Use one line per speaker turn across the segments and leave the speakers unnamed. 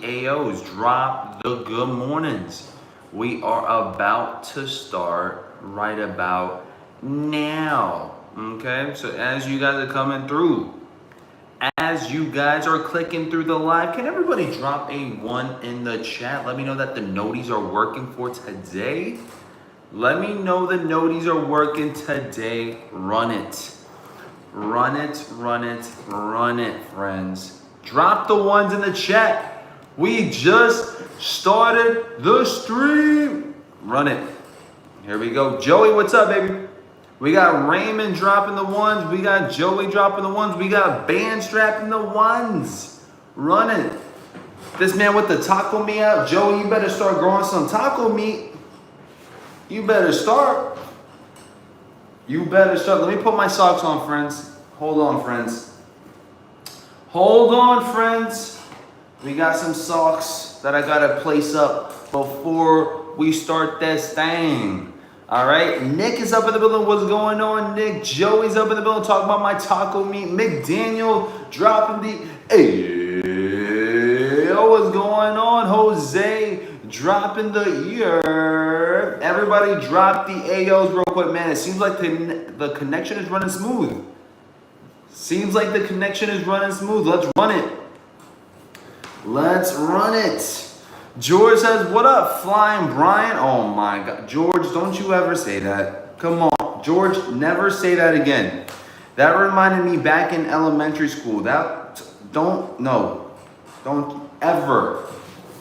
AOs. Drop the good mornings. We are about to start right about now. Okay, so as you guys are coming through, as you guys are clicking through the live, can everybody drop a 1 in the chat? Let me know that the noties are working for today. Let me know the noties are working today. Run it. Run it, run it, run it, friends. Drop the ones in the chat. We just started the stream. Run it. Here we go. Joey, what's up, baby? We got Raymond dropping the ones. We got Joey dropping the ones. We got Band strapping the ones. Run it. This man with the taco meat out. Joey, you better start growing some taco meat. You better start. You better start. Let me put my socks on, friends. Hold on, friends. Hold on, friends. We got some socks that I gotta place up before we start this thing. All right. Nick is up in the building. What's going on, Nick? Joey's up in the building talking about my taco meat. McDaniel dropping the what's going on? Jose dropping the ear. Everybody drop the AOs real quick, man. It seems like the connection is running smooth. Seems like the connection is running smooth. Let's run it. Let's run it. George says, what up, Flying Brian? Oh my God. George, don't you ever say that. Come on. George, never say that again. That reminded me back in elementary school. Don't ever.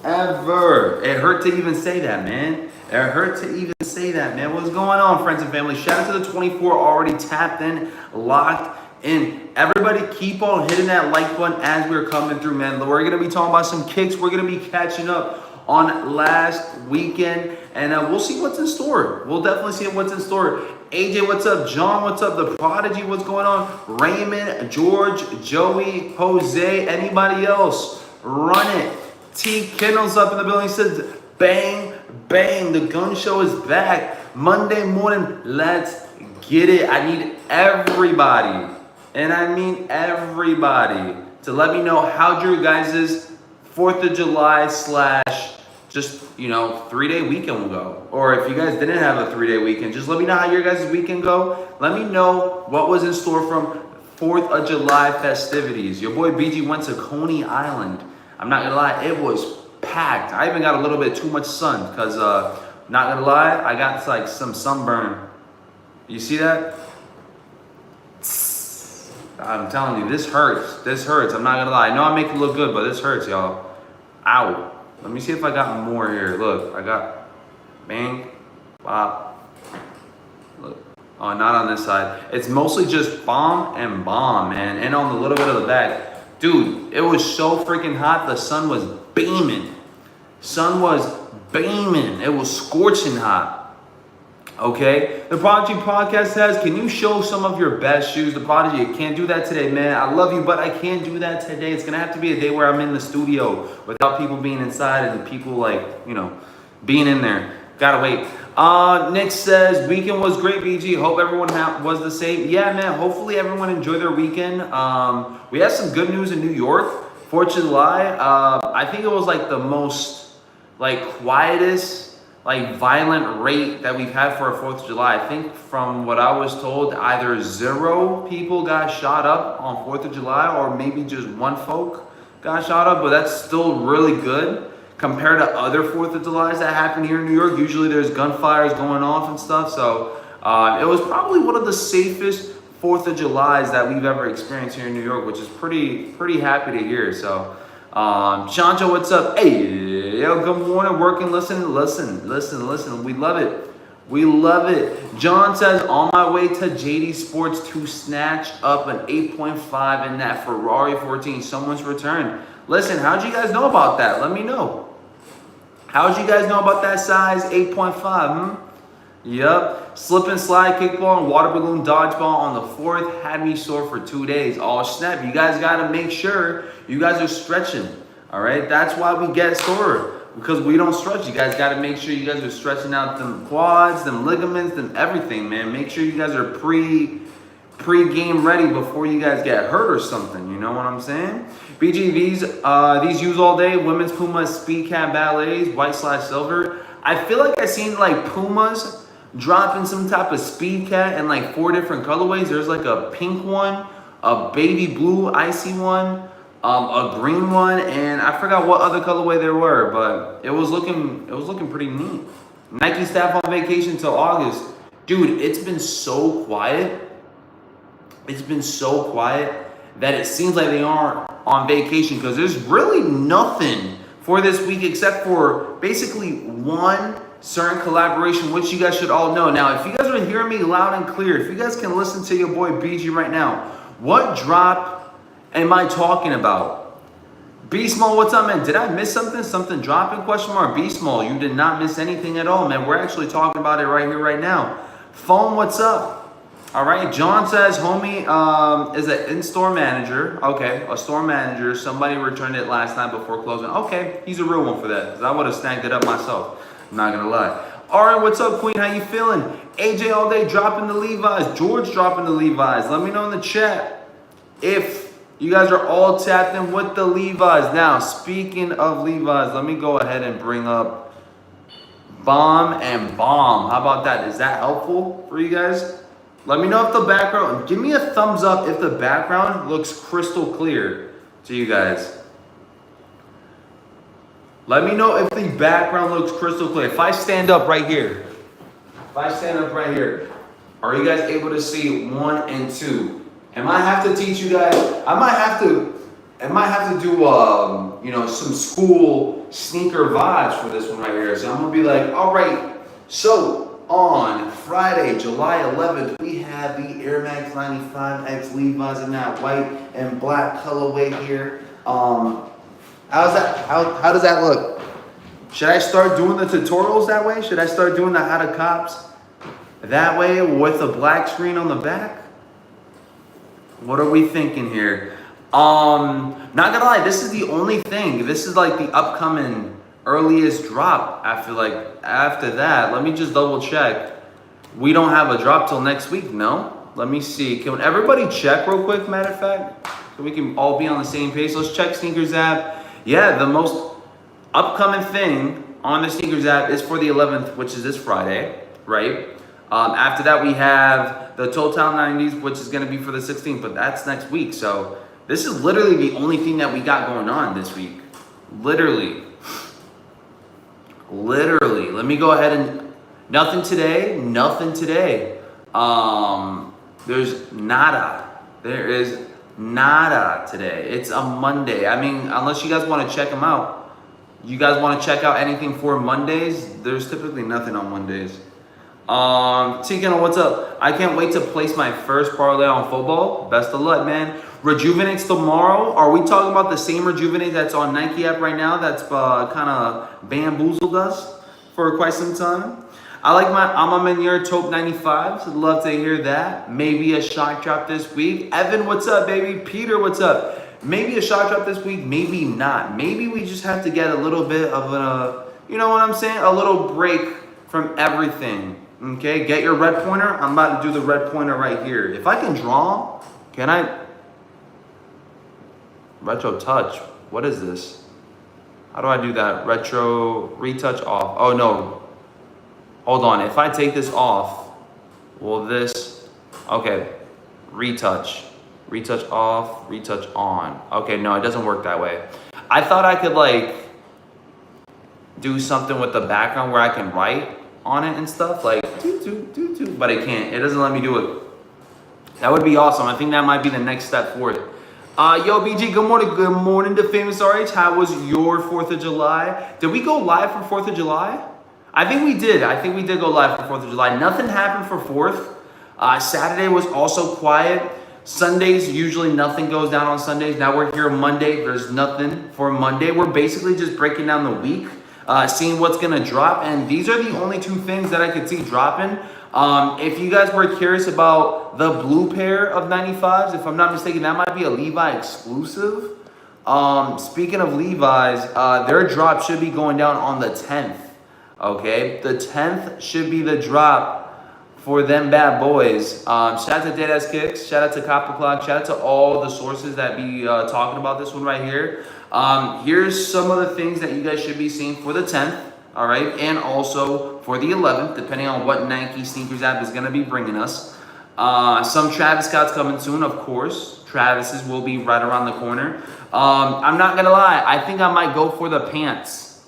It hurt to even say that, man. It hurt to even say that, man. What's going on, friends and family? Shout out to the 24 already tapped in, locked in. Everybody keep on hitting that like button as we're coming through, man. We're going to be talking about some kicks. We're going to be catching up on last weekend, and we'll see what's in store. We'll definitely see what's in store. AJ, what's up? John, what's up? The Prodigy, what's going on? Raymond, George, Joey, Jose, anybody else? Run it. T. Kendall's up in the building. He says, bang, bang. The gun show is back. Monday morning, let's get it. I need everybody, and I mean everybody, to let me know how'd your guys' 4th of July / just, 3-day weekend will go. Or if you guys didn't have a 3-day weekend, just let me know how your guys' weekend go. Let me know what was in store from 4th of July festivities. Your boy BG went to Coney Island. I'm not gonna lie, it was packed. I even got a little bit too much sun because, not gonna lie, I got like some sunburn. You see that? I'm telling you, this hurts. This hurts. I'm not gonna lie. I know I make it look good, but this hurts, y'all. Ow. Let me see if I got more here. Look, I got bang, bop. Look. Oh, not on this side. It's mostly just bomb and bomb, man. And on the little bit of the back. Dude, it was so freaking hot. The sun was beaming. Sun was beaming. It was scorching hot. Okay, the Prodigy podcast says, can you show some of your best shoes? The Prodigy, I can't do that today, man. I love you, but I can't do that today. It's gonna have to be a day where I'm in the studio without people being inside and people being in there. Gotta wait. Nick says, weekend was great, BG. Hope everyone was the same. Yeah, man, hopefully everyone enjoyed their weekend. We had some good news in New York. 4th of July, I think it was like the most quietest violent rate that we've had for a 4th of July. I think from what I was told, either 0 people got shot up on 4th of July or maybe just 1 folk got shot up, but that's still really good compared to other 4th of Julys that happen here in New York. Usually there's gunfires going off and stuff, so it was probably one of the safest 4th of Julys that we've ever experienced here in New York, which is pretty happy to hear. So Chancho, what's up? Hey, yo, good morning. Working, listen. We love it. We love it. John says, on my way to JD Sports to snatch up an 8.5 in that Ferrari 14. Someone's returned. Listen, how'd you guys know about that? Let me know. How'd you guys know about that size 8.5? Yep. Slip and slide kickball and water balloon dodgeball on the 4th had me sore for 2 days. Oh, snap. You guys got to make sure you guys are stretching. All right. That's why we get sore, because we don't stretch. You guys got to make sure you guys are stretching out them quads, them ligaments, them everything, man. Make sure you guys are pre-game ready before you guys get hurt or something. You know what I'm saying? BG, these use all day. Women's Puma Speed Cat Ballets, white/silver. I feel like I seen like Pumas dropping some type of Speed Cat in like 4 different colorways. There's like a pink one, a baby blue icy one, a green one, and I forgot what other colorway there were, but it was looking pretty neat. Nike staff on vacation till August. Dude, it's been so quiet. It's been so quiet that it seems like they aren't on vacation because there's really nothing for this week except for basically one certain collaboration, which you guys should all know. Now, if you guys are hearing me loud and clear, if you guys can listen to your boy BG right now, what drop am I talking about? Beast Mall, what's up, man? Did I miss something? Something dropping? Question mark. Beast Mall, you did not miss anything at all, man. We're actually talking about it right here, right now. Phone, what's up? All right, John says, homie is an in-store manager. Okay, a store manager. Somebody returned it last night before closing. Okay, he's a real one for that, because I would have snagged it up myself. I'm not going to lie. All right, what's up, Queen? How you feeling? AJ all day dropping the Levi's. George dropping the Levi's. Let me know in the chat if you guys are all tapped in with the Levi's. Now, speaking of Levi's, let me go ahead and bring up Bomb and Bomb. How about that? Is that helpful for you guys? Let me know if the background, give me a thumbs up if the background looks crystal clear to you guys. Let me know if the background looks crystal clear. If I stand up right here, are you guys able to see 1 and 2? And I have to teach you guys, I might have to do you know, some school sneaker vibes for this one right here. So I'm gonna be like, all right, so on Friday, July 11th, we have the Air Max 95X Levi's in that white and black colorway here. How's that? How does that look? Should I start doing the tutorials that way? Should I start doing the how to cops that way with a black screen on the back? What are we thinking here? Not gonna lie, this is the only thing. This is like the upcoming earliest drop. I feel like after that, let me just double check. We don't have a drop till next week, no? Let me see. Can everybody check real quick, matter of fact? So we can all be on the same page. Let's check Snkrs app. Yeah, the most upcoming thing on the Snkrs app is for the 11th, which is this Friday, right? After that, we have the Total 90s, which is going to be for the 16th, but that's next week. So this is literally the only thing that we got going on this week. Literally. Let me go ahead and nothing today. There's nada. There is nada today. It's a Monday. I mean, unless you guys want to check them out. You guys want to check out anything for Mondays? There's typically nothing on Mondays. Tikano, what's up? I can't wait to place my first parlay on football. Best of luck, man. Rejuvenates tomorrow. Are we talking about the same Rejuvenate that's on Nike app right now that's kind of bamboozled us for quite some time? I like my Amamenir Taupe 95s. I'd love to hear that. Maybe a shot drop this week. Evan, what's up, baby? Peter, what's up? Maybe a shot drop this week, maybe not. Maybe we just have to get a little bit of a, you know what I'm saying? A little break from everything. Okay, get your red pointer. I'm about to do the red pointer right here. If I can draw, can I? Retro touch. What is this? How do I do that? Retro retouch off. Oh no. Hold on. If I take this off, will this? Okay. Retouch. Retouch off. Retouch on. Okay, no, it doesn't work that way. I thought I could like do something with the background where I can write on it and stuff like but it can't. It doesn't let me do it. That would be awesome. I think that might be the next step for it. Yo, BG, good morning to Famous RH. How was your 4th of July? Did we go live for 4th of July? I think we did. Go live for 4th of July. Nothing happened for 4th. Saturday was also quiet. Sundays, usually nothing goes down on Sundays. Now we're here Monday. There's nothing for Monday. We're basically just breaking down the week, seeing what's going to drop. And these are the only 2 things that I could see dropping. If you guys were curious about the blue pair of 95s, if I'm not mistaken, that might be a Levi exclusive. Speaking of Levi's, their drop should be going down on the 10th. Okay, the 10th should be the drop for them bad boys. Shout out to Deadass Kicks. Shout out to Copper Clock. Shout out to all the sources that be talking about this one right here. Here's some of the things that you guys should be seeing for the 10th. All right, and also for the 11th, depending on what Nike Sneakers app is going to be bringing us. Some Travis Scotts coming soon, of course. Travis's will be right around the corner. I'm not going to lie. I think I might go for the pants.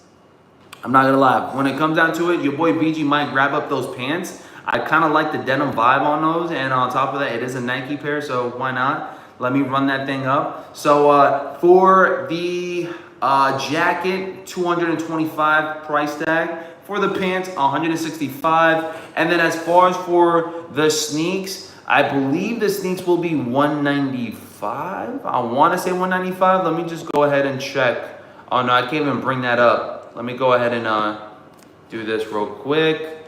I'm not going to lie. When it comes down to it, your boy BG might grab up those pants. I kind of like the denim vibe on those. And on top of that, it is a Nike pair, so why not? Let me run that thing up. So for the jacket, 225 price tag. For the pants, 165. And then as far as for the sneaks, I believe the sneaks will be 195. I want to say 195. Let me just go ahead and check. Oh no, I can't even bring that up. Let me go ahead and do this real quick.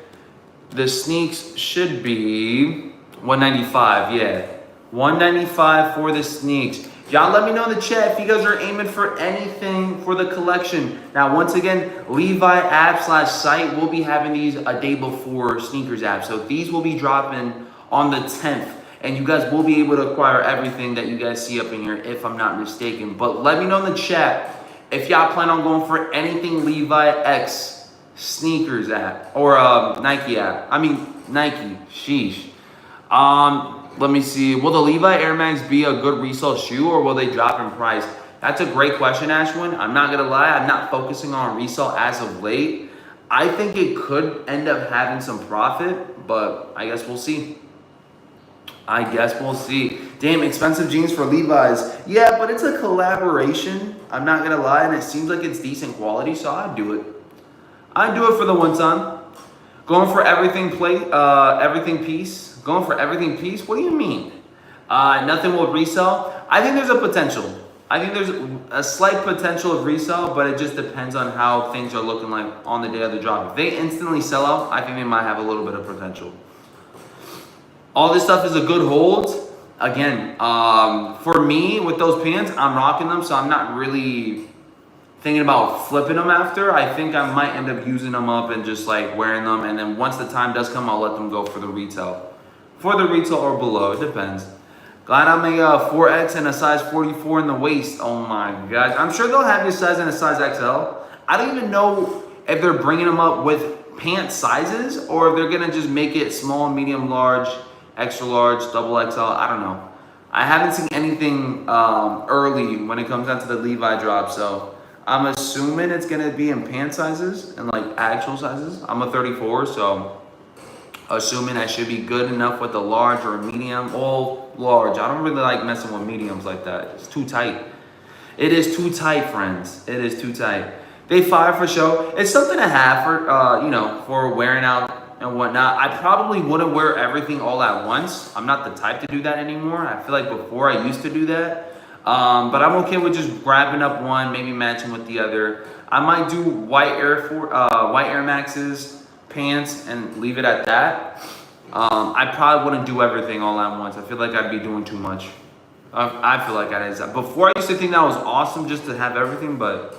The sneaks should be 195. Yeah, 195 for the sneaks. Y'all let me know in the chat if you guys are aiming for anything for the collection. Now, once again, Levi app / site will be having these a day before Snkrs app. So these will be dropping on the 10th. And you guys will be able to acquire everything that you guys see up in here, if I'm not mistaken. But let me know in the chat if y'all plan on going for anything Levi X Snkrs app or Nike app. I mean, Nike. Sheesh. Let me see. Will the Levi Air Max be a good resale shoe or will they drop in price? That's a great question, Ashwin. I'm not going to lie. I'm not focusing on resale as of late. I think it could end up having some profit, but I guess we'll see. Damn, expensive jeans for Levi's. Yeah, but it's a collaboration. I'm not going to lie. And it seems like it's decent quality, so I'd do it. I'd do it for the one time. Going for everything everything piece. Going for everything piece? What do you mean? Nothing will resell? I think there's a potential. I think there's a slight potential of resell, but it just depends on how things are looking like on the day of the drop. If they instantly sell out, I think they might have a little bit of potential. All this stuff is a good hold. Again, for me, with those pants, I'm rocking them, so I'm not really thinking about flipping them after. I think I might end up using them up and just like wearing them, and then once the time does come, I'll let them go for the retail. For the retail or below, it depends. Glad I'm a 4X and a size 44 in the waist. Oh my gosh. I'm sure they'll have your size in a size XL. I don't even know if they're bringing them up with pant sizes or if they're going to just make it small, medium, large, extra large, double XL. I don't know. I haven't seen anything early when it comes down to the Levi drop, so I'm assuming it's going to be in pant sizes and like actual sizes. I'm a 34, so assuming I should be good enough with a large or a medium. Well, large. I don't really like messing with mediums like that. It's too tight. It is too tight, friends. It is too tight. They fire for show. It's something to have for, for wearing out and whatnot. I probably wouldn't wear everything all at once. I'm not the type to do that anymore. I feel like before I used to do that. But I'm okay with just grabbing up one, maybe matching with the other. I might do white Air Maxes, pants, and leave it at that. I probably wouldn't do everything all at once. I feel like I'd be doing too much. I feel like I did. Before I used to think that was awesome just to have everything, but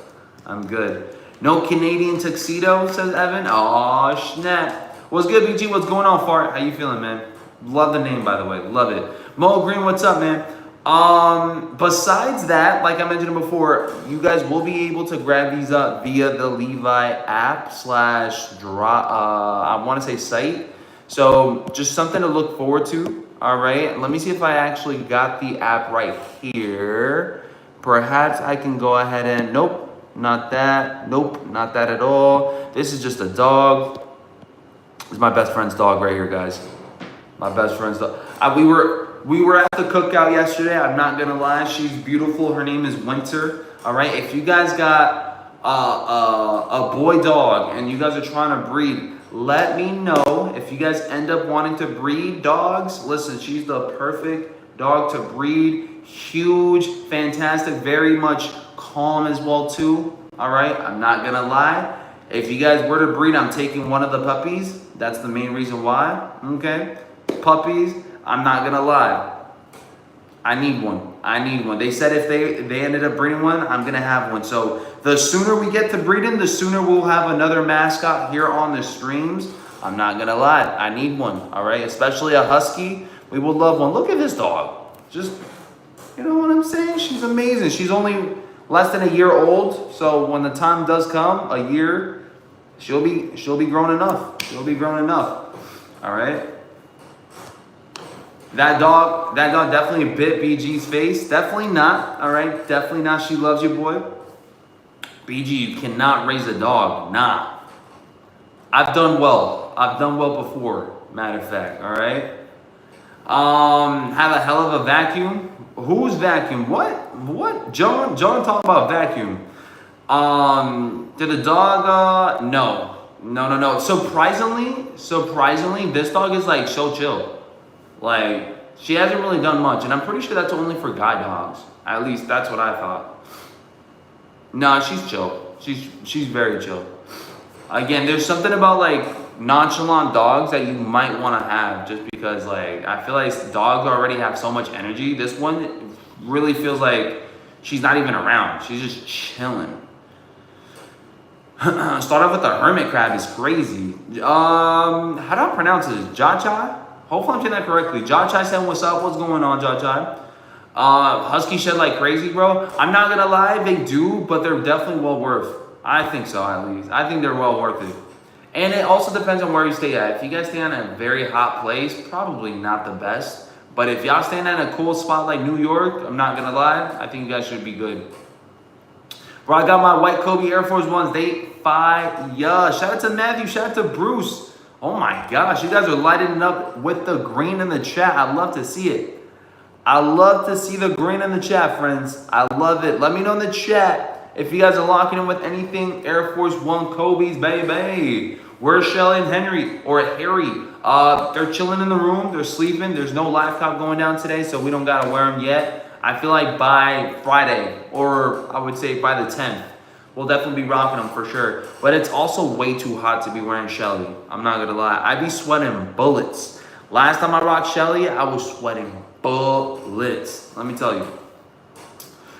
I'm good. No Canadian tuxedo, says Evan. Oh snap. What's good, BG? What's going on, Fart? How you feeling, man? Love the name, by the way. Love it. Mo Green, what's up, man? Besides that, like I mentioned before, you guys will be able to grab these up via the Levi app / I want to say site. So just something to look forward to. All right. Let me see if I actually got the app right here. Perhaps I can go ahead and, nope, not that. Nope, not that at all. This is just a dog. This is my best friend's dog right here, guys. My best friend's dog. We were at the cookout yesterday. I'm not gonna lie, she's beautiful. Her name is Winter. All right, if you guys got a boy dog and you guys are trying to breed, let me know. If you guys end up wanting to breed dogs, listen, she's the perfect dog to breed. Huge, fantastic, very much calm as well too. All right, I'm not gonna lie. If you guys were to breed, I'm taking one of the puppies. That's the main reason why. Okay, puppies. I'm not gonna lie. I need one. They said if they ended up breeding one, I'm gonna have one. So the sooner we get to breeding, the sooner we'll have another mascot here on the streams. I'm not gonna lie. I need one, all right? Especially a husky. We would love one. Look at this dog. Just, you know what I'm saying? She's amazing. She's only less than a year old. So when the time does come, a year, she'll be grown enough. She'll be grown enough. All right? That dog definitely bit BG's face. Definitely not, all right? Definitely not. She loves you, boy. BG, you cannot raise a dog. Nah. I've done well. I've done well before, matter of fact, all right? Have a hell of a vacuum. Who's vacuum? What? John talking about vacuum. Did the dog, no. Surprisingly, this dog is like so chill. Like, she hasn't really done much, and I'm pretty sure that's only for guide dogs. At least that's what I thought. Nah, she's chill. She's very chill. Again, there's something about like nonchalant dogs that you might want to have, just because like I feel like dogs already have so much energy. This one really feels like she's not even around. She's just chilling. Start off with the hermit crab is crazy. How do I pronounce this? Jachai? Hopefully I'm saying that correctly. Jachai said, "What's up? What's going on, Jachai?" Husky shed like crazy, bro. I'm not gonna lie, they do, but they're definitely well worth. I think so, at least. I think they're well worth it. And it also depends on where you stay at. If you guys stay in a very hot place, probably not the best. But if y'all staying at a cool spot like New York, I'm not gonna lie, I think you guys should be good. Bro, I got my white Kobe Air Force Ones. They fire. Shout out to Matthew. Shout out to Bruce. Oh my gosh, you guys are lighting it up with the green in the chat. I love to see it. I love to see the green in the chat, friends. I love it. Let me know in the chat if you guys are locking in with anything Air Force One Kobe's, baby. Where's Shelly and Henry or Harry? They're chilling in the room. They're sleeping. There's no live cop going down today, so we don't gotta wear them yet. I feel like by Friday, or I would say by the 10th, we'll definitely be rocking them for sure. But it's also way too hot to be wearing Shelly. I'm not gonna lie. I be sweating bullets. Last time I rocked Shelly, I was sweating bullets. Let me tell you.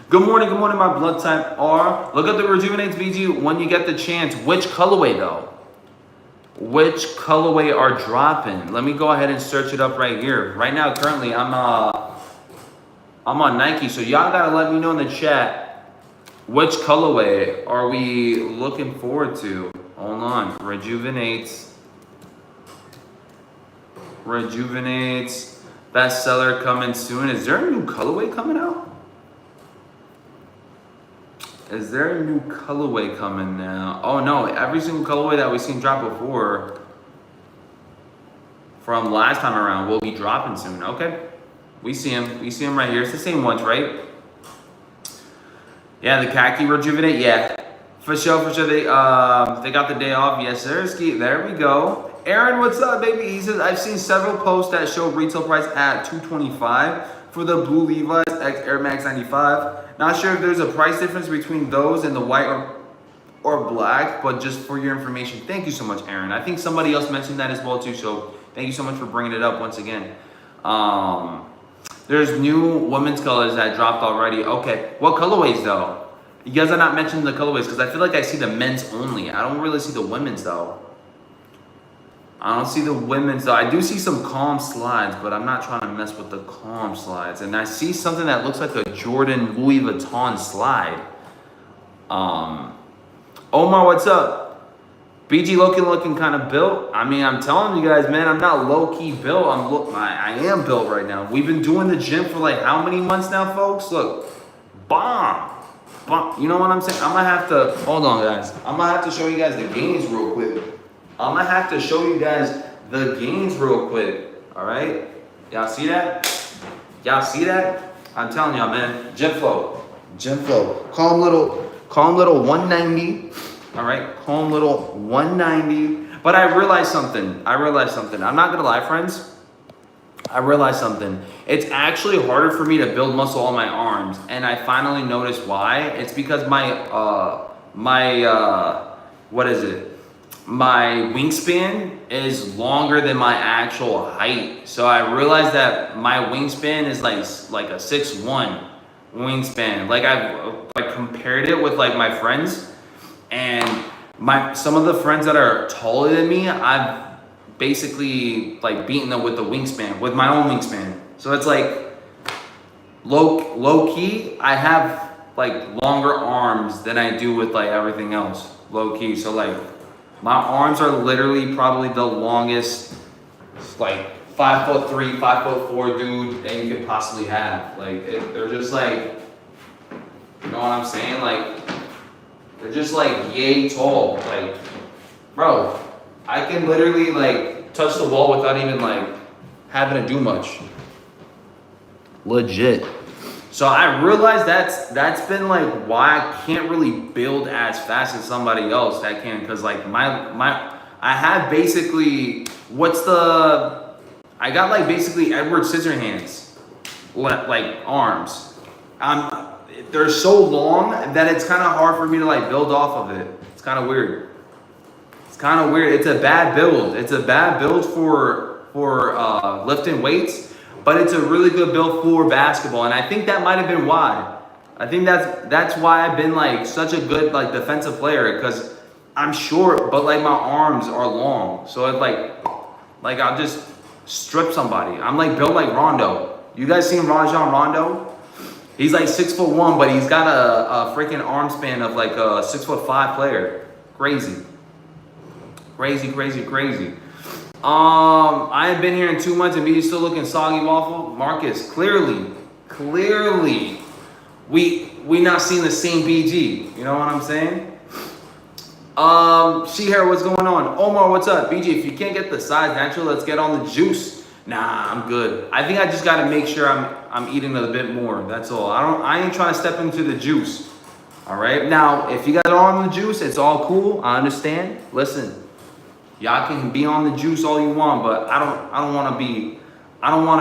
Good morning, my blood type R. Look at the Rejuvenates BG when you get the chance. Which colorway though? Which colorway are dropping? Let me go ahead and search it up right here. Right now, currently, I'm on Nike, so y'all gotta let me know in the chat which colorway are we looking forward to. Hold on, Rejuvenates, bestseller coming soon. Is there a new colorway coming out? Is there a new colorway coming now? Oh no, every single colorway that we've seen drop before from last time around will be dropping soon. Okay, we see them right here. It's the same ones, right? Yeah, the khaki Rejuvenate, yeah. For sure, they got the day off. Yes, sir. There we go. Aaron, what's up, baby? He says, I've seen several posts that show retail price at $225 for the blue Levi's X Air Max 95. Not sure if there's a price difference between those and the white or black, but just for your information. Thank you so much, Aaron. I think somebody else mentioned that as well too, so thank you so much for bringing it up once again. There's new women's colors that dropped already. Okay, what colorways though? You guys are not mentioning the colorways because I feel like I see the men's only. I don't really see the women's though. I don't see the women's though. I do see some calm slides, but I'm not trying to mess with the calm slides. And I see something that looks like a Jordan Louis Vuitton slide. Omar, what's up? BG looking kind of built. I mean, I'm telling you guys, man, I'm not low-key built. I am built right now. We've been doing the gym for like how many months now, folks? Look, bomb. You know what I'm saying? I'm gonna have to, hold on guys. I'm gonna have to show you guys the gains real quick. All right? Y'all see that? I'm telling y'all, man. Gym flow. Calm little 190. All right? Calm little 190. But I realized something. I'm not gonna lie, friends. I realized something. It's actually harder for me to build muscle on my arms, and I finally noticed why. It's because my wingspan is longer than my actual height. So I realized that my wingspan is like a 6'1" wingspan. Like I compared it with like my friends, and some of the friends that are taller than me, basically like beating them with the wingspan, with my own wingspan. So it's like low key, I have like longer arms than I do with like everything else. Low key. So like my arms are literally probably the longest, like 5'3", 5'4" dude that you could possibly have. Like they're just like, you know what I'm saying? Like they're just like yay tall. Like, bro, I can literally like touch the wall without even like having to do much. Legit. So I realized that's been like why I can't really build as fast as somebody else that can, because like I have basically I got like basically Edward Scissorhands like arms. They're so long that it's kind of hard for me to like build off of it. It's kind of weird. It's a bad build. It's a bad build for lifting weights, but it's a really good build for basketball. And I think that might have been why. I think that's why I've been like such a good like defensive player, because I'm short, but like my arms are long. So it's like I'll just strip somebody. I'm like built like Rondo. You guys seen Rajon Rondo? He's like 6'1", but he's got a freaking arm span of like a 6'5" player. Crazy. I ain't been here in 2 months and BG still looking soggy waffle. Marcus, clearly, we not seeing the same BG. You know what I'm saying? She-Hair, what's going on? Omar, what's up? BG, if you can't get the size natural, let's get on the juice. Nah, I'm good. I think I just gotta make sure I'm eating a bit more. That's all. I ain't trying to step into the juice. All right. Now, if you guys are on the juice, it's all cool. I understand. Listen, y'all can be on the juice all you want, but I don't want to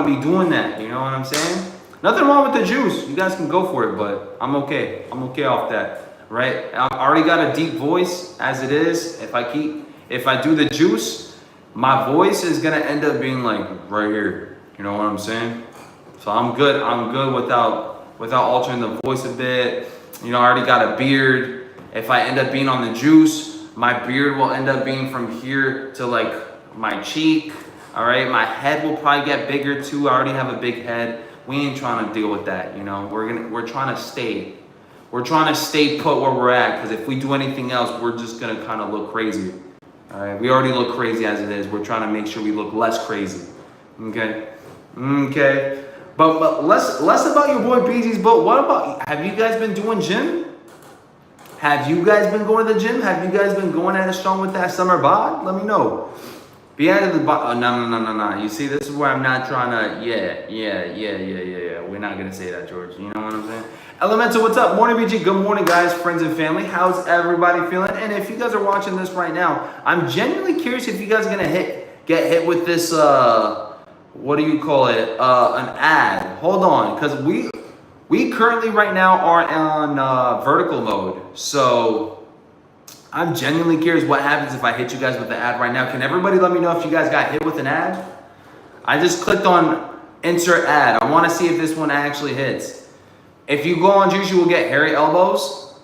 be doing that. You know what I'm saying? Nothing wrong with the juice. You guys can go for it, but I'm okay. I'm okay off that. Right? I already got a deep voice as it is. If I do the juice, my voice is gonna end up being like right here. You know what I'm saying? So I'm good. I'm good without altering the voice a bit. You know, I already got a beard. If I end up being on the juice, my beard will end up being from here to like my cheek. All right, my head will probably get bigger too. I already have a big head. We ain't trying to deal with that. You know, we're trying to stay put where we're at. Because if we do anything else, we're just gonna kind of look crazy. All right, we already look crazy as it is. We're trying to make sure we look less crazy. Okay. But less about your boy BG's. But what about, have you guys been doing gym? Have you guys been going to the gym? Have you guys been going at it strong with that summer bod? Let me know. Be out of the bod. Oh, no. You see, this is where I'm not trying to. Yeah. We're not gonna say that, George. You know what I'm saying? Elemental, what's up? Morning, BG. Good morning, guys, friends and family. How's everybody feeling? And if you guys are watching this right now, I'm genuinely curious if you guys are gonna get hit with this. What do you call it? An ad. Hold on, because we currently right now are on vertical mode. So I'm genuinely curious what happens if I hit you guys with the ad right now. Can everybody let me know if you guys got hit with an ad? I just clicked on insert ad. I want to see if this one actually hits. If you go on juice, you will get hairy elbows.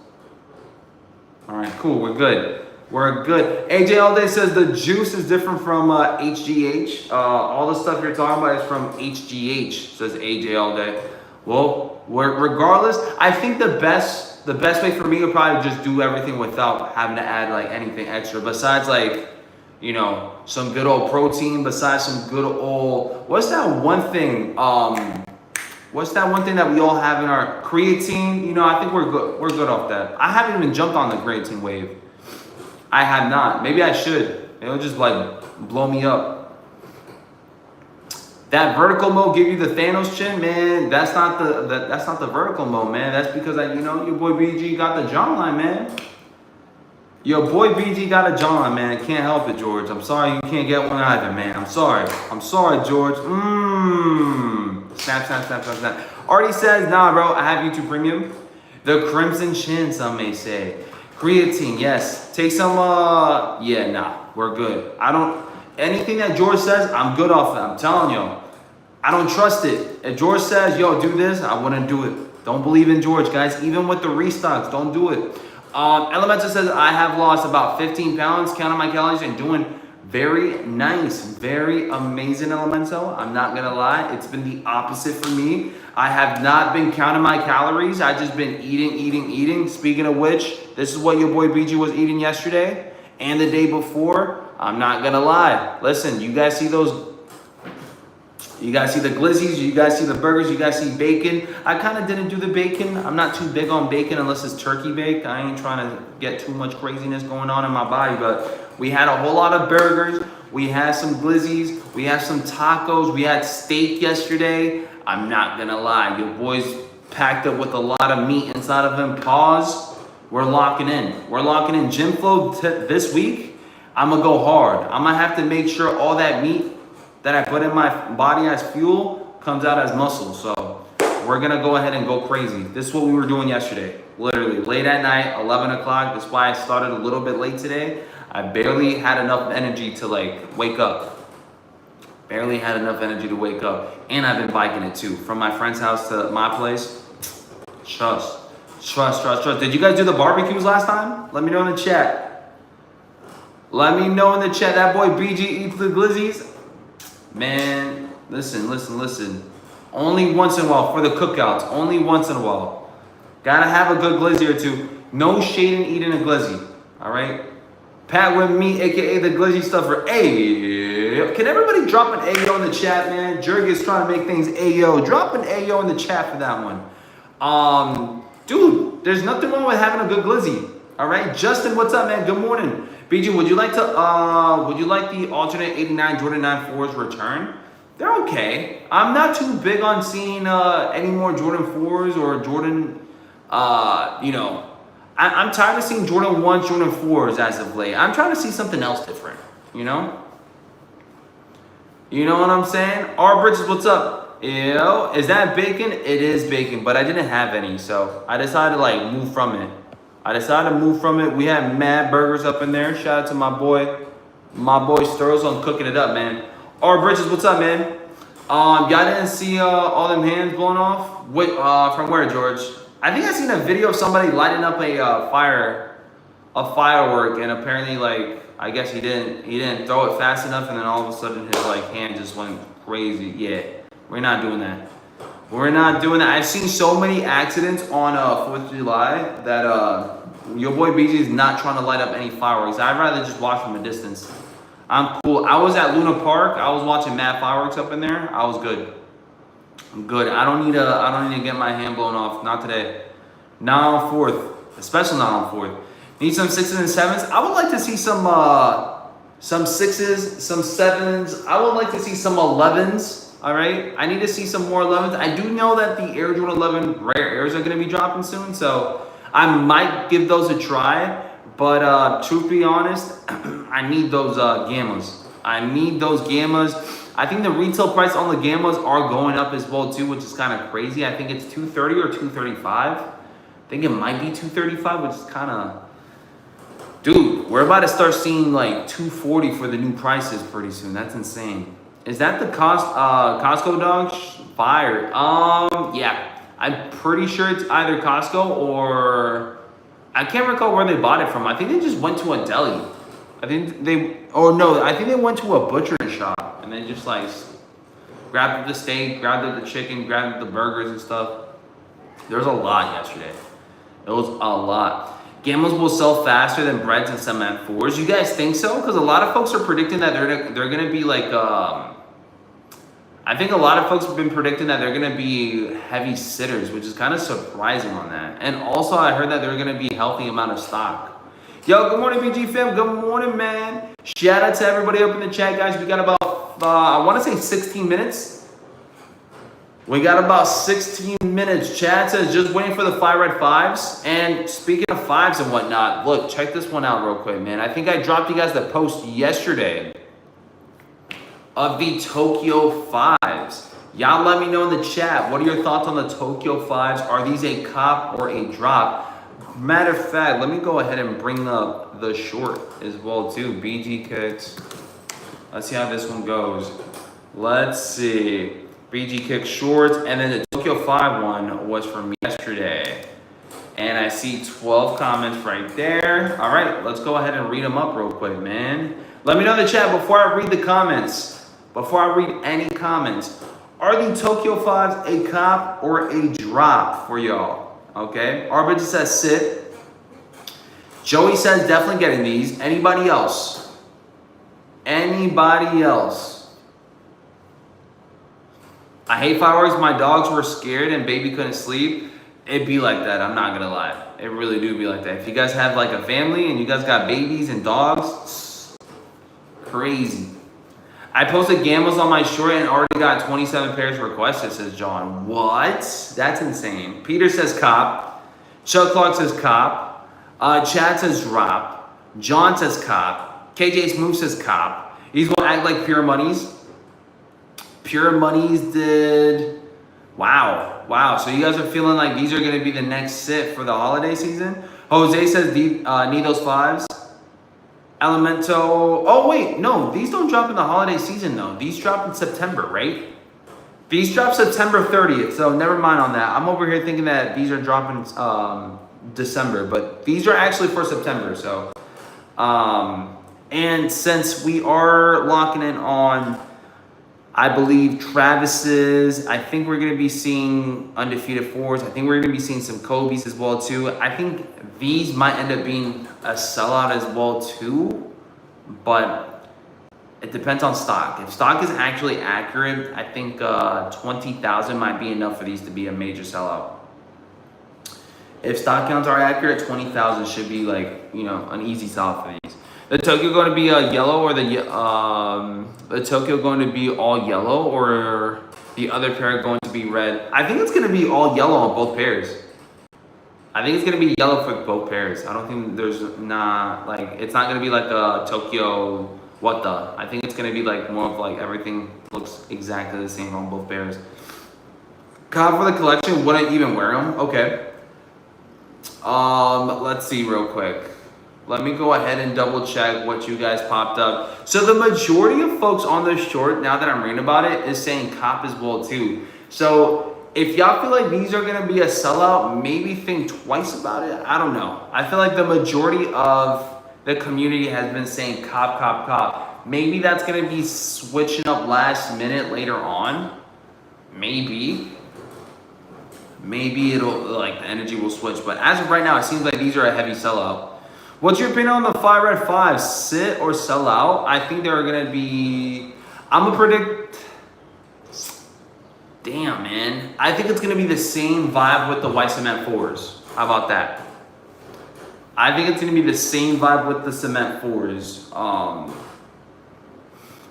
All right, cool. We're good. AJ all day says the juice is different from HGH. All the stuff you're talking about is from HGH, says AJ all day. Well, regardless, I think the best way for me would probably just do everything without having to add like anything extra. Besides like, you know, some good old protein. Besides some good old, what's that one thing that we all have in our creatine? You know, I think we're good off that. I haven't even jumped on the creatine wave. I have not. Maybe I should. It'll just like blow me up. That vertical mode give you the Thanos chin, man. That's not the vertical mode, man. That's because your boy BG got the jawline, man. Your boy BG got a jawline, man. Can't help it, George. I'm sorry you can't get one either, man. I'm sorry, George. Snap. Already says, nah, bro. I have YouTube Premium. The Crimson Chin, some may say. Creatine, yes. Take some, yeah, nah. We're good. Anything that George says, I'm good off it. I'm telling you. I don't trust it. If George says, yo, do this, I wouldn't do it. Don't believe in George, guys. Even with the restocks, don't do it. Elemental says, I have lost about 15 pounds, counting my calories and doing Very nice, very amazing, Elemento. I'm not gonna lie, it's been the opposite for me. I have not been counting my calories. I've just been eating. Speaking of which, this is what your boy BG was eating yesterday and the day before. I'm not gonna lie. Listen, you guys see those? You guys see the glizzies, you guys see the burgers, you guys see bacon. I kind of didn't do the bacon. I'm not too big on bacon unless it's turkey bake. I ain't trying to get too much craziness going on in my body, but we had a whole lot of burgers. We had some glizzies, we had some tacos, we had steak yesterday. I'm not gonna lie, your boy's packed up with a lot of meat inside of him. Pause, we're locking in. We're locking in gym flow this week. I'm gonna go hard. I'm gonna have to make sure all that meat that I put in my body as fuel comes out as muscle. So we're gonna go ahead and go crazy. This is what we were doing yesterday. Literally, late at night, 11 o'clock. That's why I started a little bit late today. I barely had enough energy to like wake up. Barely had enough energy to wake up. And I've been biking it too. From my friend's house to my place. Trust. Did you guys do the barbecues last time? Let me know in the chat. Let me know in the chat. That boy BG eats the glizzies. Man, listen. Only once in a while for the cookouts. Only once in a while. Gotta have a good glizzy or two. No shading eating a glizzy. Alright? Pat with me, aka the glizzy stuffer. Ayo. Can everybody drop an Ayo in the chat, man? Jerg is trying to make things Ayo. Drop an Ayo in the chat for that one. Dude, there's nothing wrong with having a good glizzy. Alright? Justin, what's up, man? Good morning. BG, would you like the alternate 89 Jordan 9.4s return? They're okay. I'm not too big on seeing any more Jordan 4s or Jordan, I'm tired of seeing Jordan 1s, Jordan 4s as of late. I'm trying to see something else different, you know? You know what I'm saying? R. Bridges, what's up? Yo, is that bacon? It is bacon, but I didn't have any, so I decided to like move from it. We had mad burgers up in there. Shout out to my boy Sturls on cooking it up, man. R. Bridges, what's up, man? Y'all didn't see all them hands blown off? From where, George? I think I seen a video of somebody lighting up a firework, and apparently, like, I guess he didn't throw it fast enough, and then all of a sudden his like hand just went crazy. Yeah, we're not doing that. I've seen so many accidents on 4th of July that your boy BG is not trying to light up any fireworks. I'd rather just watch from a distance. I'm cool. I was at Luna Park. I was watching mad fireworks up in there. I was good. I'm good. I don't need to get my hand blown off. Not today. Not on 4th. Especially not on 4th. Need some 6s and 7s. I would like to see some 6s, some 7s. I would like to see some 11s. All right, I need to see some more 11s. I do know that the Air Jordan 11 rare airs are going to be dropping soon, so I might give those a try. But truth be honest, I need those gammas. I think the retail price on the gammas are going up as well too, which is kind of crazy. I think it's $230 or $235. I think it might be $235, which is kind of... Dude, we're about to start seeing like $240 for the new prices pretty soon. That's insane. Is that the Costco dog? Fire. Yeah. I'm pretty sure it's either Costco or... I can't recall where they bought it from. I think they just went to a deli. I think they went to a butcher shop and they just like grabbed the steak, grabbed the chicken, grabbed the burgers and stuff. There was a lot yesterday. It was a lot. Gammas will sell faster than breads and some at 4s. You guys think so? Because a lot of folks are predicting that they're gonna be like I think a lot of folks have been predicting that they're gonna be heavy sitters, which is kind of surprising on that. And also I heard that they're gonna be a healthy amount of stock. Yo, good morning BG fam. Good morning, man. Shout out to everybody up in the chat, guys. We got about I want to say 16 minutes. We got about 16 minutes. Chad says just waiting for the Fire Red 5s. And speaking of 5s and whatnot, look, check this one out real quick, man. I think I dropped you guys the post yesterday of the Tokyo 5s. Y'all let me know in the chat. What are your thoughts on the Tokyo 5s? Are these a cop or a drop? Matter of fact, let me go ahead and bring up the short as well too. BG kicks. Let's see how this one goes. Let's see. BG kick shorts, and then the Tokyo 5 one was from yesterday. And I see 12 comments right there. All right, let's go ahead and read them up real quick, man. Let me know in the chat before I read the comments. Before I read any comments. Are the Tokyo 5s a cop or a drop for y'all? Okay. Arbiter says sit. Joey says definitely getting these. Anybody else? Anybody else? I hate fireworks. My dogs were scared and baby couldn't sleep. It'd be like that. I'm not gonna lie. It really do be like that. If you guys have like a family and you guys got babies and dogs, crazy. I posted gambles on my short and already got 27 pairs requested, says John. What? That's insane. Peter says cop. Chuck Clark says cop. Chad says drop. John says cop. KJ Smooth says cop. He's gonna act like Pure Monies. Pure Monies did... Wow. So you guys are feeling like these are gonna be the next sit for the holiday season? Jose says need those 5s. Elemento. Oh wait, no, these don't drop in the holiday season though. These drop in September, right? These drop September 30th, so never mind on that. I'm over here thinking that these are dropping December, but these are actually for September. So, and since we are locking in on, I believe Travis's, I think we're gonna be seeing undefeated 4s. I think we're gonna be seeing some Kobe's as well too. I think these might end up being a sellout as well too, but it depends on stock. If stock is actually accurate, I think 20,000 might be enough for these to be a major sellout. If stock counts are accurate, 20,000 should be like, you know, an easy sellout for these. The Tokyo going to be yellow, or the Tokyo going to be all yellow, or the other pair going to be red? I think it's going to be all yellow on both pairs. I think it's going to be yellow for both pairs. I don't think there's not, like, it's not going to be like a Tokyo what the. I think it's going to be like more of like everything looks exactly the same on both pairs. Cop for the collection, wouldn't even wear them. Okay. Let's see real quick. Let me go ahead and double check what you guys popped up. So the majority of folks on this short, now that I'm reading about it, is saying cop as well too. So if y'all feel like these are gonna be a sellout, maybe think twice about it. I don't know. I feel like the majority of the community has been saying cop, cop, cop. Maybe that's gonna be switching up last minute later on. Maybe it'll, like, the energy will switch. But as of right now, it seems like these are a heavy sellout. What's your opinion on the 5 red 5s? Sit or sell out? I think they're gonna be, I'm gonna predict, damn man. I think it's gonna be the same vibe with the white cement 4s. How about that? I think it's gonna be the same vibe with the cement 4s.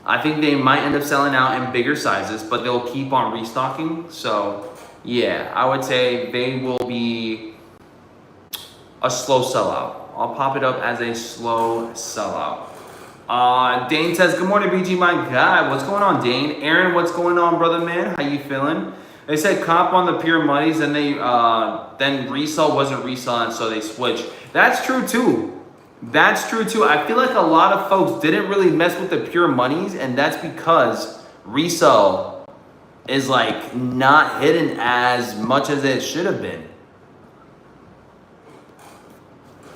I think they might end up selling out in bigger sizes, but they'll keep on restocking. So yeah, I would say they will be a slow sellout. I'll pop it up as a slow sellout. Dane says, good morning, BG, my guy. What's going on, Dane? Aaron, what's going on, brother, man? How you feeling? They said comp on the pure monies, and they then resell wasn't reselling, so they switched. That's true, too. That's true, too. I feel like a lot of folks didn't really mess with the pure monies, and that's because resell is, like, not hidden as much as it should have been.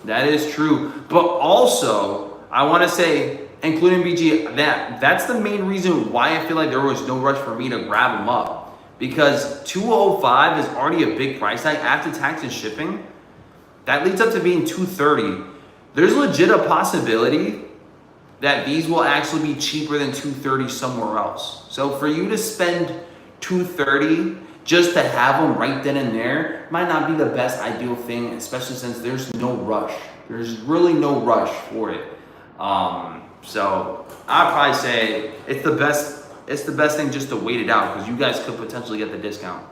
That is true. But also, I want to say, including BG, that's the main reason why I feel like there was no rush for me to grab them up. Because 205 is already a big price tag after tax and shipping. That leads up to being 230. There's legit a possibility that these will actually be cheaper than 230 somewhere else. So for you to spend 230 just to have them right then and there might not be the best ideal thing, especially since there's no rush. There's really no rush for it. So I'd probably say it's the best thing just to wait it out, because you guys could potentially get the discount.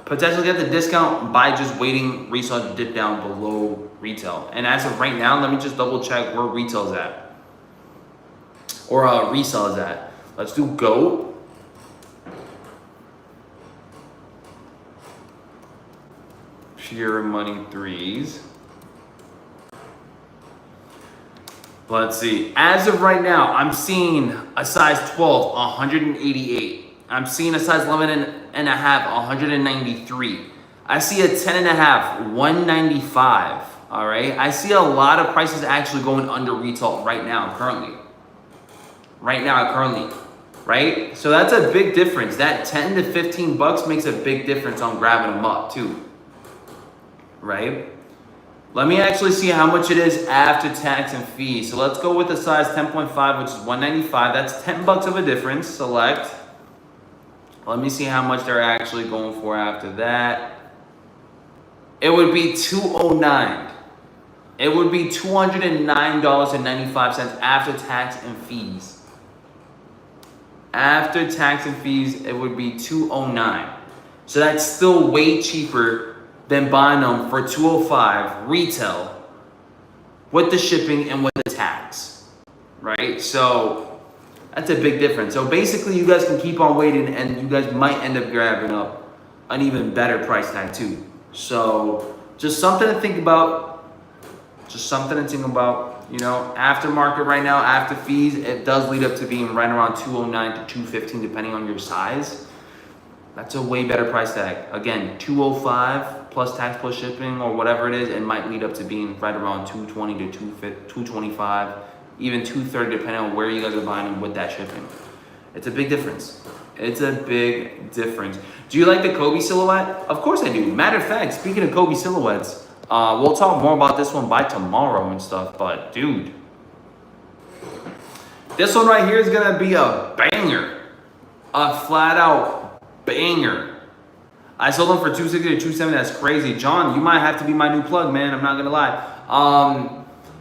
Potentially get the discount by just waiting resale to dip down below retail. And as of right now, let me just double check where retail is at. Or resale is at. Let's do GOAT. Pure money 3s. Let's see. As of right now, I'm seeing a size 12, 188. I'm seeing a size 11 and a half, 193. I see a 10.5, 195. All right. I see a lot of prices actually going under retail right now, currently. Right? So that's a big difference. That 10 to 15 bucks makes a big difference on grabbing them up too. Right? Let me actually see how much it is after tax and fees. So let's go with the size 10.5, which is 195. That's 10 bucks of a difference. Select. Let me see how much they're actually going for after that. It would be $209. It would be $209.95 after tax and fees. After tax and fees, it would be $209. So that's still way cheaper than buying them for $205 retail with the shipping and with the tax, right? So that's a big difference. So basically, you guys can keep on waiting, and you guys might end up grabbing up an even better price tag too. So just something to think about. You know, aftermarket right now, after fees, it does lead up to being right around 209 to 215, depending on your size. That's a way better price tag. Again, 205 plus tax plus shipping or whatever it is, it might lead up to being right around 220 to 225, even 230, depending on where you guys are buying them with that shipping. It's a big difference. Do you like the Kobe silhouette? Of course I do. Matter of fact, speaking of Kobe silhouettes, we'll talk more about this one by tomorrow and stuff, but dude, this one right here is gonna be a banger. A flat out banger. I sold them for $260 to $270. That's crazy. John, you might have to be my new plug, man. I'm not gonna lie.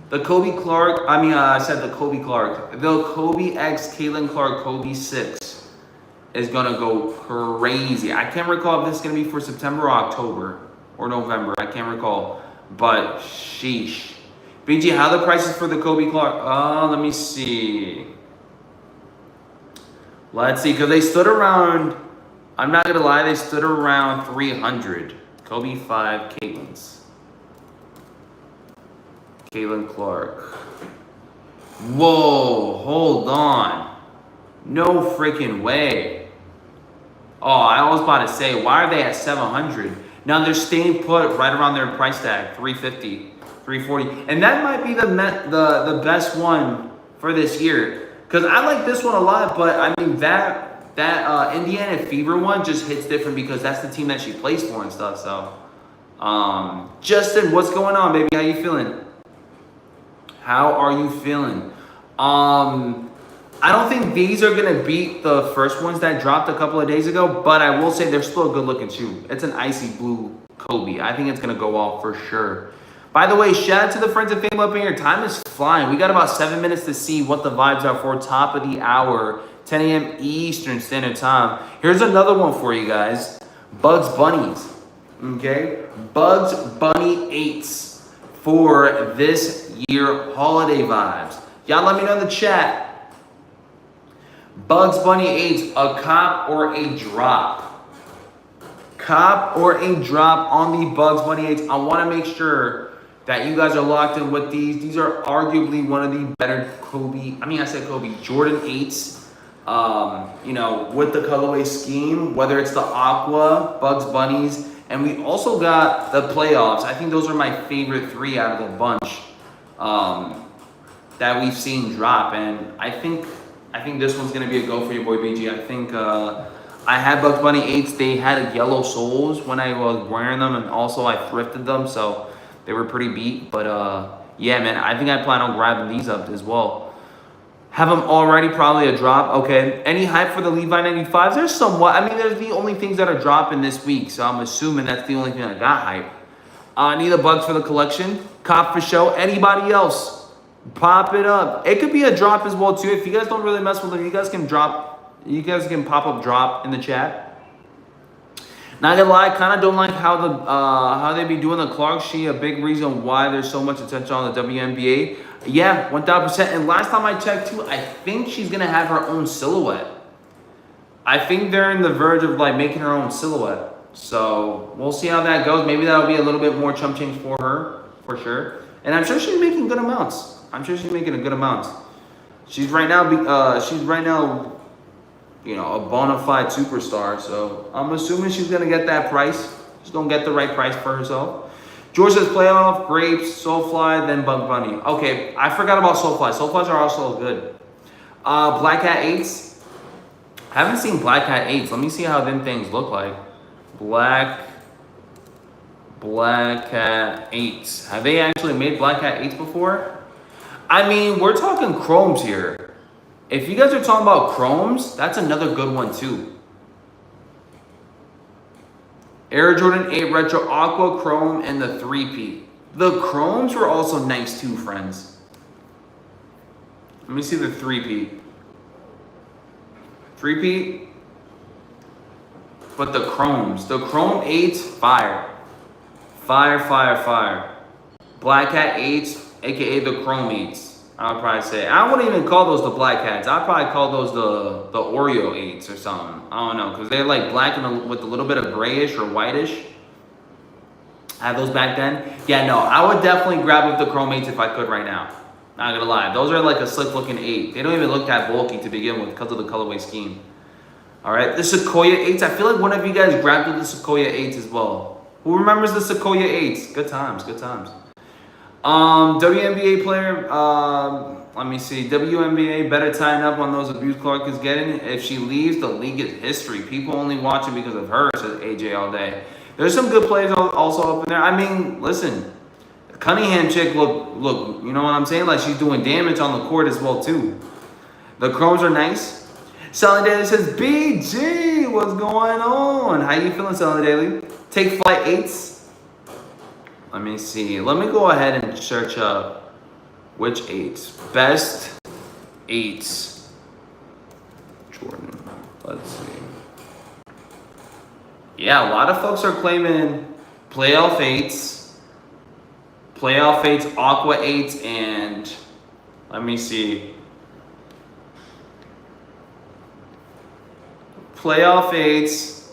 The Kobe Clark, I said the Kobe Clark. The Kobe X Caitlin Clark Kobe 6 is gonna go crazy. I can't recall if this is gonna be for September or October or November. I can't recall. But sheesh. BG, how are the prices for the Kobe Clark? Let me see. Let's see, because they stood around, I'm not gonna lie, they stood around 300. Kobe 5 Caitlins. Caitlin Clark. Whoa, hold on. No freaking way. Oh, I was about to say, why are they at 700? Now they're staying put right around their price tag, 350, 340. And that might be the best one for this year. Because I like this one a lot, but I mean, that Indiana Fever one just hits different because that's the team that she plays for and stuff. So, Justin, what's going on, baby? How you feeling? How are you feeling? I don't think these are going to beat the first ones that dropped a couple of days ago, but I will say they're still a good looking shoe. It's an icy blue Kobe. I think it's going to go off for sure. By the way, shout out to the friends and family up in here. Time is flying. We got about 7 minutes to see what the vibes are for top of the hour, 10 a.m. Eastern Standard Time. Here's another one for you guys. Bugs Bunnies. Okay? Bugs Bunny 8s for this year holiday vibes. Y'all let me know in the chat. Bugs Bunny 8s, a cop or a drop? Cop or a drop on the Bugs Bunny 8s. I want to make sure that you guys are locked in with these. These are arguably one of the better Jordan 8s. You know, with the colorway scheme, whether it's the Aqua, Bugs Bunnies, and we also got the playoffs. I think those are my favorite three out of the bunch that we've seen drop, and I think this one's gonna be a go for your boy BG. I think I had Bugs Bunny 8s. They had yellow soles when I was wearing them, and also I thrifted them, so they were pretty beat. But yeah, man, I think I plan on grabbing these up as well. Have them already, probably a drop. Okay, any hype for the Levi 95s? There's somewhat. I mean, there's the only things that are dropping this week, so I'm assuming that's the only thing that got hype. Need the bugs for the collection. Cop for show. Anybody else? Pop it up. It could be a drop as well too. If you guys don't really mess with them, you guys can drop. You guys can pop up drop in the chat. Not gonna lie, kind of don't like how they be doing the Clark. She a big reason why there's so much attention on the WNBA. Yeah, 1000%. And last time I checked too, I think she's gonna have her own silhouette. I think they're in the verge of like making her own silhouette. So we'll see how that goes. Maybe that'll be a little bit more chump change for her, for sure. And I'm sure she's making good amounts. I'm sure she's making a good amount. She's right now, you know, a bona fide superstar. So I'm assuming she's gonna get that price. She's going to get the right price for herself. George says playoff, grapes, Soulfly, then Bug Bunny. Okay, I forgot about Soulfly. Soulflies are also good. Black Cat 8s. I haven't seen Black Cat 8s. Let me see how them things look like. Black Cat 8s. Have they actually made Black Cat 8s before? I mean, we're talking chromes here. If you guys are talking about chromes, that's another good one too. Air Jordan 8 Retro Aqua Chrome and the 3P. The chromes were also nice too, friends. Let me see the 3P. 3P. But the chromes. The chrome 8s, fire. Fire. Black Cat 8s, aka the chrome 8s. I would probably say. I wouldn't even call those the Black Cats. I'd probably call those the Oreo 8s or something. I don't know, because they're like black and with a little bit of grayish or whitish. I had those back then. Yeah, no, I would definitely grab up the chrome 8s if I could right now. Not gonna lie. Those are like a slick looking 8. They don't even look that bulky to begin with because of the colorway scheme. Alright, the Sequoia 8s. I feel like one of you guys grabbed the Sequoia 8s as well. Who remembers the Sequoia 8s? Good times. WNBA player, let me see. WNBA better tighten up on those abuse Clark is getting. If she leaves, the league is history. People only watching because of her, says AJ all day. There's some good players also up in there. I mean, listen, Cunningham chick look, you know what I'm saying? Like she's doing damage on the court as well too. The chromes are nice. Selling Daily says, BG, what's going on? How you feeling, Selling Daily? Take Flight 8s. Let me see. Let me go ahead and search up which 8s. Best 8s. Jordan. Let's see. Yeah, a lot of folks are claiming playoff 8s. Playoff 8s, Aqua 8s, and let me see. Playoff 8s.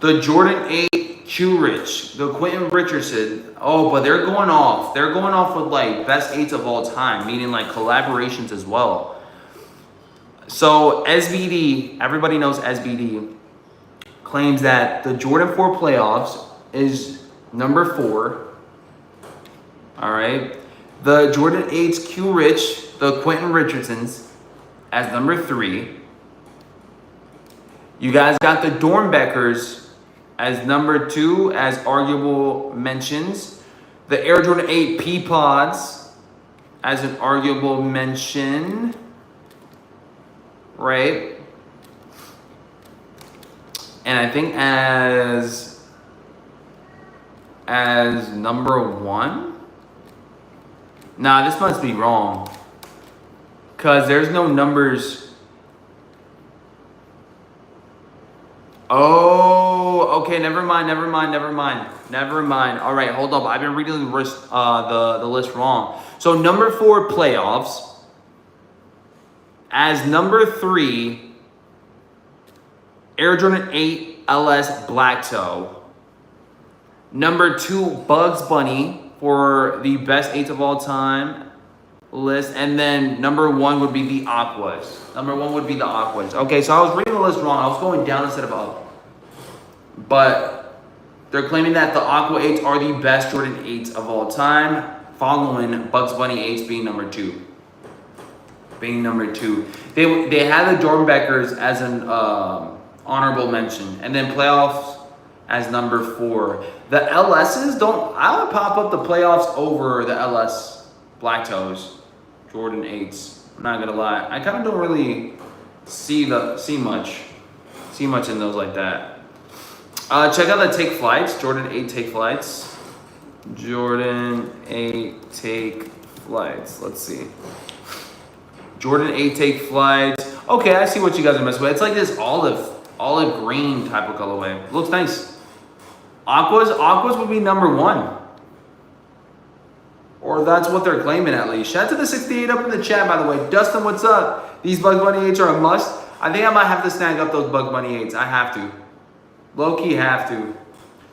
The Jordan 8. Q Rich, the Quentin Richardson. Oh, but they're going off. They're going off with like best 8s of all time, meaning like collaborations as well. So SBD, everybody knows SBD, claims that the Jordan 4 playoffs is number 4. All right. The Jordan 8s Q Rich, the Quentin Richardsons, as number 3. You guys got the Dornbeckers as number 2, as arguable mentions. The Air Jordan 8 P-Pods as an arguable mention. Right? And I think as number 1? Nah, this must be wrong. Because there's no numbers. Oh, okay, never mind. All right, hold up. I've been reading the list wrong. So number 4 playoffs. As number 3, Air Jordan 8 LS Black Toe. Number 2, Bugs Bunny for the best 8s of all time list. And then number 1 would be the Aquas. Okay, so I was reading the list wrong. I was going down instead of up. But they're claiming that the Aqua 8s are the best Jordan 8s of all time, following Bugs Bunny 8s being number 2. They had the Dornbeckers as an honorable mention, and then playoffs as number 4. The LSs I would pop up the playoffs over the LS Black Toes, Jordan 8s. I'm not gonna lie. I kind of don't really see much in those like that. Check out the Take Flights, Jordan 8 Take Flights. Let's see. Jordan 8 Take Flights. Okay, I see what you guys are messing with. It's like this olive green type of colorway. Looks nice. Aquas would be number 1. Or that's what they're claiming at least. Shout out to the 68 up in the chat, by the way. Dustin, what's up? These Bugs Bunny 8s are a must. I think I might have to snag up those Bugs Bunny 8s. I have to. Low-key have to.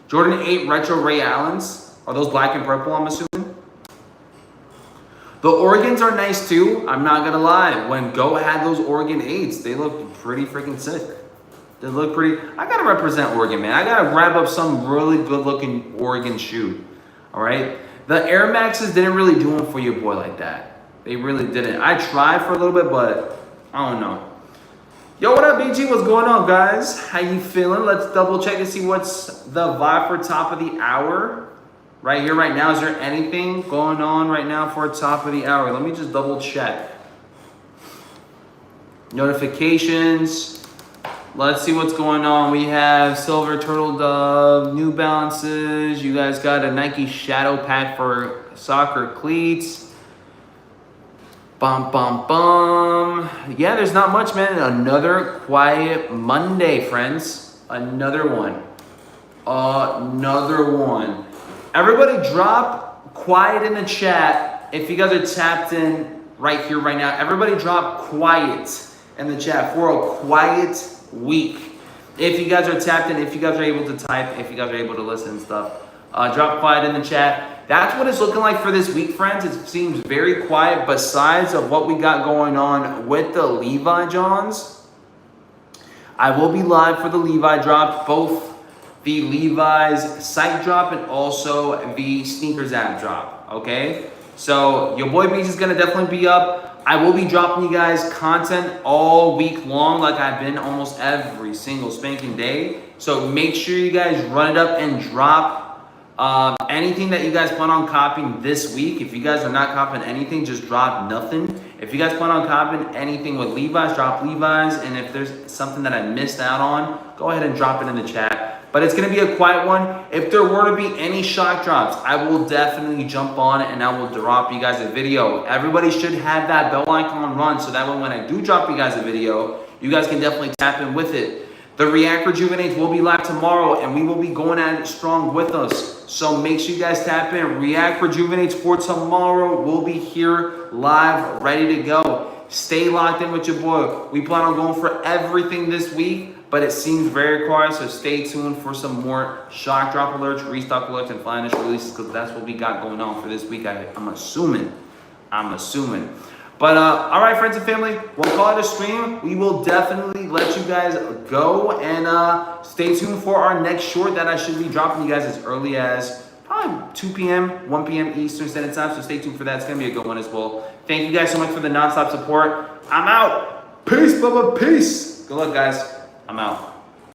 Jordan 8 Retro Ray Allens. Are those black and purple, I'm assuming? The Oregons are nice too. I'm not going to lie. When Go had those Oregon 8s, they looked pretty freaking sick. They look pretty. I gotta represent Oregon, man. I gotta grab up some really good-looking Oregon shoe. All right. The Air Maxes didn't really do them for your boy like that. They really didn't. I tried for a little bit, but I don't know. Yo, what up, BG? What's going on, guys? How you feeling? Let's double check and see what's the vibe for top of the hour. Right here, right now. Is there anything going on right now for top of the hour? Let me just double check. Notifications. Let's see what's going on. We have Silver Turtle Dove, New Balances. You guys got a Nike Shadow Pack for soccer cleats. Bum, bum, bum. Yeah, there's not much, man. Another quiet Monday, friends. Another one. Another one. Everybody drop quiet in the chat if you guys are tapped in right here, right now. Everybody drop quiet in the chat for a quiet week. If you guys are tapped in, if you guys are able to type, if you guys are able to listen and stuff, drop quiet in the chat. That's what it's looking like for this week, friends. It seems very quiet besides of what we got going on with the Levi Johns. I will be live for the Levi drop, both the Levi's site drop and also the Snkrs app drop, okay? So your boy Beach is gonna definitely be up. I will be dropping you guys content all week long like I've been almost every single spanking day. So make sure you guys run it up and drop anything that you guys plan on copying this week. If you guys are not copying anything, just drop nothing. If you guys plan on copying anything with Levi's, drop Levi's. And if there's something that I missed out on, go ahead and drop it in the chat. But it's going to be a quiet one. If there were to be any shock drops, I will definitely jump on it and I will drop you guys a video. Everybody should have that bell icon run so that when I do drop you guys a video, you guys can definitely tap in with it. The React Rejuvenates will be live tomorrow and we will be going at it strong with us. So make sure you guys tap in. React Rejuvenates for tomorrow. We'll be here live, ready to go. Stay locked in with your boy. We plan on going for everything this week, but it seems very quiet, so stay tuned for some more shock drop alerts, restock alerts, and flash releases, because that's what we got going on for this week. I'm assuming. But all right, friends and family, we'll call it a stream. We will definitely let you guys go, and stay tuned for our next short that I should be dropping you guys as early as probably 2 p.m., 1 p.m. Eastern Standard Time, so stay tuned for that. It's going to be a good one as well. Thank you guys so much for the nonstop support. I'm out. Peace, Bubba. Peace. Good luck, guys. I'm out.